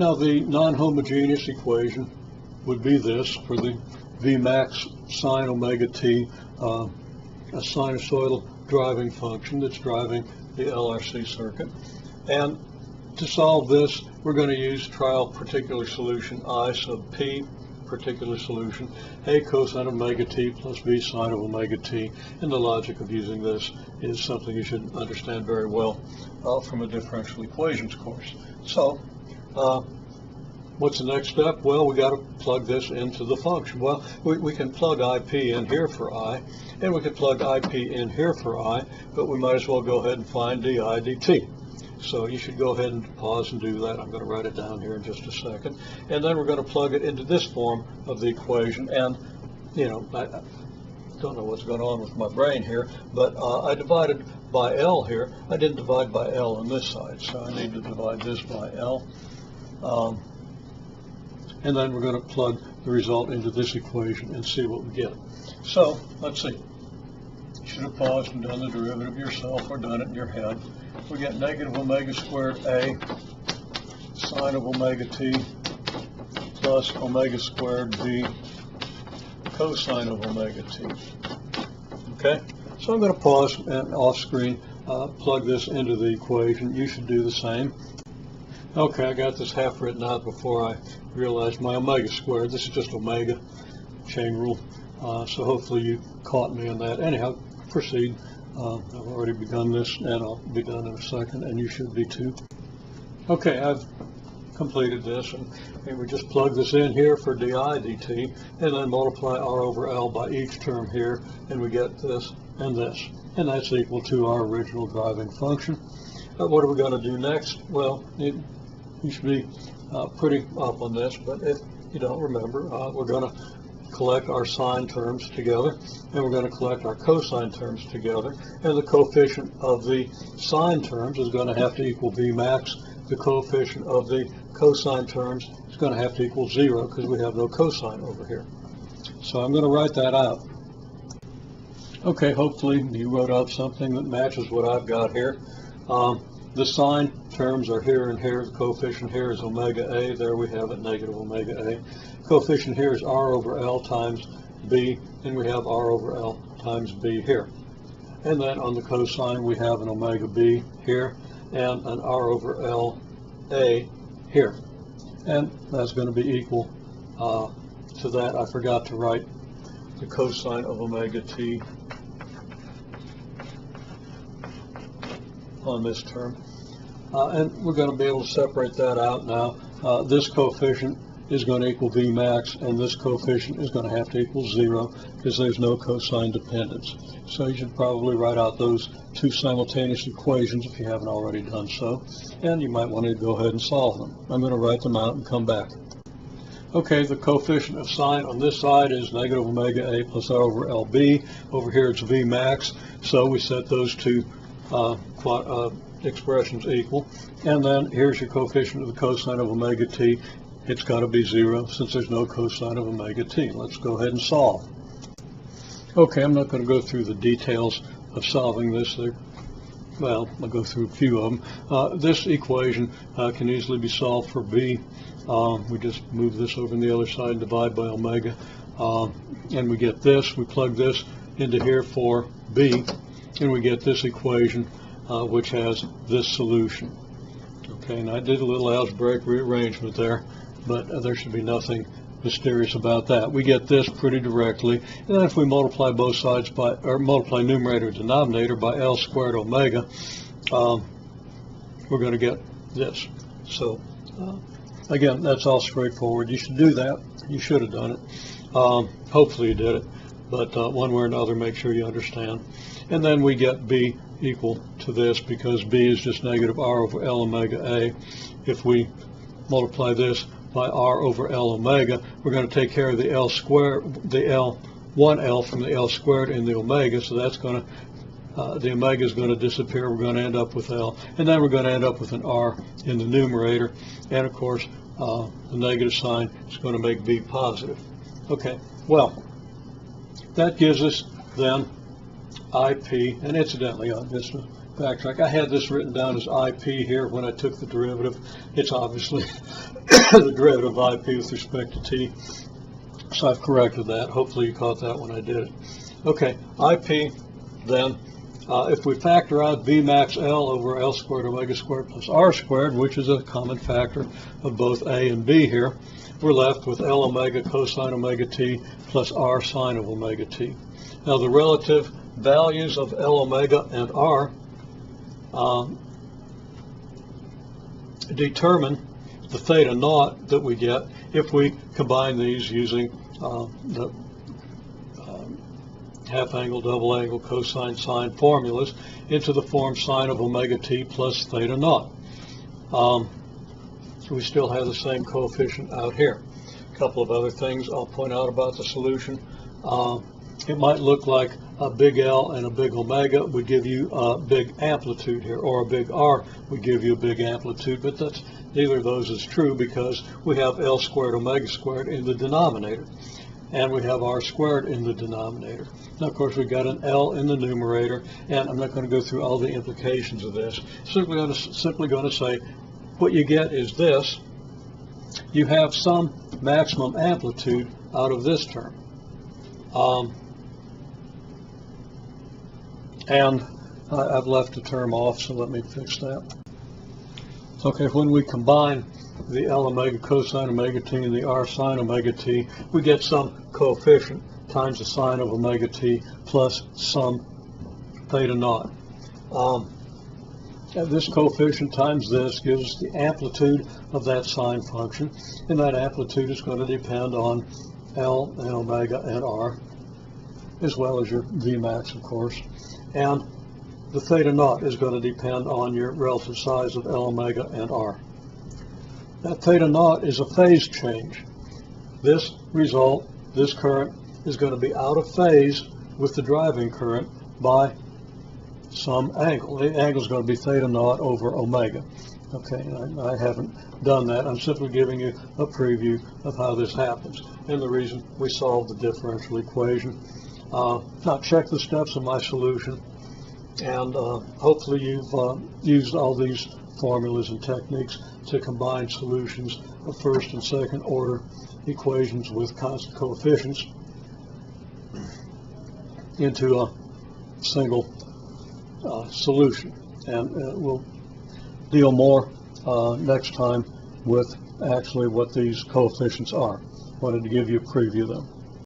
Now the non-homogeneous equation would be this for the Vmax sine omega t, a sinusoidal driving function that's driving the LRC circuit. And to solve this, we're going to use trial particular solution I sub p, particular solution, a cosine omega t plus b sine of omega t. And the logic of using this is something you should understand very well from a differential equations course. So, what's the next step? Well, we got to plug this into the function. Well, we can plug IP in here for I, and we can plug IP in here for I, but we might as well go ahead and find di dt. So you should go ahead and pause and do that. I'm going to write it down here in just a second. And then we're going to plug it into this form of the equation. And, you know, I don't know what's going on with my brain here, but I divided by L here. I didn't divide by L on this side, so I need to divide this by L. And then we're going to plug the result into this equation and see what we get. So, let's see. You should have paused and done the derivative yourself or done it in your head. We get negative omega squared A sine of omega t plus omega squared B cosine of omega t. Okay? So I'm going to pause and off screen plug this into the equation. You should do the same. Okay, I got this half written out before I realized my omega squared. This is just omega, chain rule. So hopefully you caught me on that. Anyhow, proceed. I've already begun this, and I'll be done in a second, and you should be too. Okay, I've completed this, and we just plug this in here for di dt, and then multiply r over L by each term here, and we get this and this. And that's equal to our original driving function. What are we going to do next? Well, you should be pretty up on this, but if you don't remember, we're going to collect our sine terms together, and we're going to collect our cosine terms together, and the coefficient of the sine terms is going to have to equal Vmax. The coefficient of the cosine terms is going to have to equal 0 because we have no cosine over here. So I'm going to write that out. Okay, hopefully you wrote out something that matches what I've got here. The sine terms are here and here. The coefficient here is omega A. There we have it, negative omega A. Coefficient here is r over L times B, and we have r over L times B here. And then on the cosine, we have an omega B here and an r over L A here. And that's going to be equal to that. I forgot to write the cosine of omega t on this term. And we're going to be able to separate that out now. This coefficient is going to equal Vmax, and this coefficient is going to have to equal 0 because there's no cosine dependence. So you should probably write out those two simultaneous equations if you haven't already done so. And you might want to go ahead and solve them. I'm going to write them out and come back. Okay, the coefficient of sine on this side is negative omega A plus r over LB. Over here it's Vmax, so we set those two expressions equal. And then here's your coefficient of the cosine of omega t. It's got to be 0 since there's no cosine of omega t. Let's go ahead and solve. Okay, I'm not going to go through the details of solving this. Well, I'll go through a few of them. This equation can easily be solved for b. We just move this over on the other side and divide by omega. And we get this. We plug this into here for b, and we get this equation, which has this solution. Okay, and I did a little algebraic rearrangement there, but there should be nothing mysterious about that. We get this pretty directly, and then if we multiply both sides by, or multiply numerator and denominator by L squared omega, we're going to get this. So again, that's all straightforward. You should do that. You should have done it. Hopefully you did it, but one way or another, make sure you understand. And then we get b equal to this because b is just negative r over L omega A. If we multiply this by r over L omega, we're going to take care of the L squared, the L, one L from the L squared in the omega, so that's going to, the omega is going to disappear. We're going to end up with L, and then we're going to end up with an r in the numerator, and of course the negative sign is going to make b positive. Okay, well, that gives us then IP, and incidentally, just backtrack. I had this written down as IP here when I took the derivative. It's obviously the derivative of IP with respect to t. So I've corrected that. Hopefully you caught that when I did it. Okay, IP then, if we factor out V max L over L squared omega squared plus R squared, which is a common factor of both A and B here, we're left with L omega cosine omega t plus R sine of omega t. Now the relative values of L omega and R determine the theta naught that we get if we combine these using the half angle, double angle, cosine, sine formulas into the form sine of omega t plus theta naught. So we still have the same coefficient out here. A couple of other things I'll point out about the solution. It might look like a big L and a big omega would give you a big amplitude here, or a big R would give you a big amplitude, but that's neither of those is true because we have L squared omega squared in the denominator, and we have R squared in the denominator. Now, of course, we've got an L in the numerator, and I'm not going to go through all the implications of this. Simply going to say what you get is this. You have some maximum amplitude out of this term. And I've left a term off, so let me fix that. Okay, when we combine the L omega cosine omega t and the R sine omega t, we get some coefficient times the sine of omega t plus some theta naught. This coefficient times this gives us the amplitude of that sine function, and that amplitude is going to depend on L and omega and R, as well as your Vmax, of course. And the theta naught is going to depend on your relative size of L omega and R. That theta naught is a phase change. This result, this current, is going to be out of phase with the driving current by some angle. The angle is going to be theta naught over omega. Okay, I haven't done that. I'm simply giving you a preview of how this happens and the reason we solved the differential equation. Now check the steps of my solution, and hopefully you've used all these formulas and techniques to combine solutions of first and second order equations with constant coefficients into a single solution. And we'll deal more next time with actually what these coefficients are. Wanted to give you a preview of them.